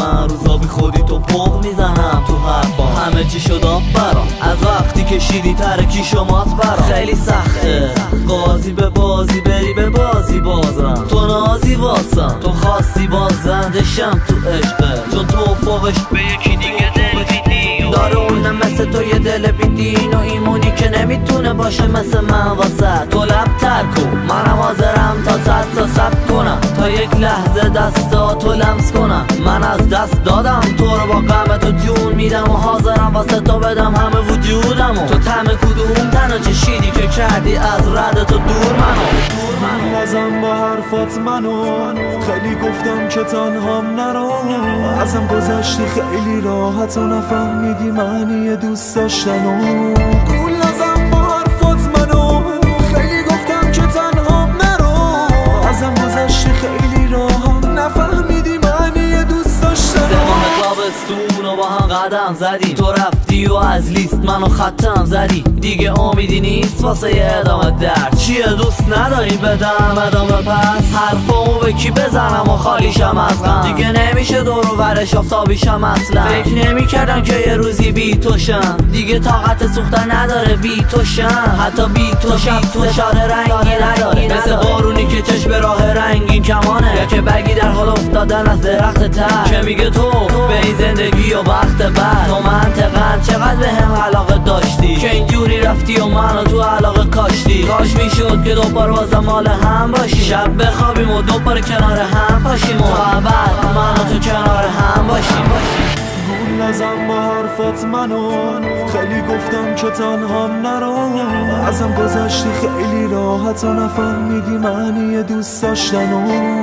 من روزا بی خودی تو پق میزنم تو حرفا. همه چی شد برام از وقتی که شیری ترکی شمات برام. خیلی سخته قاضی به بازی بری به بازی بازم. تو نازی واسم تو خواستی بازندشم تو عشقه، چون تو فوقش به یکی دیگه دل بیدی داره. اونم مثل تو یه دل بیدین و ایمونی که نمیتونه باشه مثل من واسه تو. لب تر کن منم حاضرم تا 100 تا سب کنم، تا یک لحظه دستا تو لمس کنم. من از دست دادم تو رو با غم تو جون میدم و حاضرم واسه تو بدم همه وجودم. و تو طعم کدوم تنها چشیدی که کردی از رد تو دور منو. ازم با حرفات منو خیلی گفتم که تنهام نرو. ازم گذشتی خیلی راحت و نفهمیدی معنی دوست داشتنو. گول ازم با حرفات منو خیلی گفتم که تنهام نرو. ازم گذشتی خیلی راحت نفهمیدی معنی دوست داشتنو. زمان تابستون و با هم قدم زدیم، تو رفتی و از لیست منو ختم زدی. دیگه امیدی نیست واسه یه ادامه درد. چیه دوست نداری بدم ادامه پس؟ حرفامو به کی بزنم و خالیشم از غم؟ دیگه نمیشه دور و برش آفتابیشم اصلا. فکر نمیکردم که یه روزی بی توشم، دیگه طاقت سوختن نداره بی توشم. حتی بی تو شب فشار رنگی نداره، مثل بارونی که چشم به راه رنگین کمانه. یا که برگی در حال افتادن از درخت تر که میگه تو به این زندگی و وقت بعد. تو منطقا چقدر به هم علاقه داشتی که اینجوری رفتی و منو تو علاقه کاشتی. کاش میشد که دوباره بازم مال هم باشی، شب بخوابیم و دوباره کنار هم پاشیم و تا ابد منو تو کنار هم باشیم. گول ازم با حرفات منو خیلی گفتم که تنهام نرو. ازم گذشتی خیلی راحت و نفهمیدی معنی دوست داشتنو.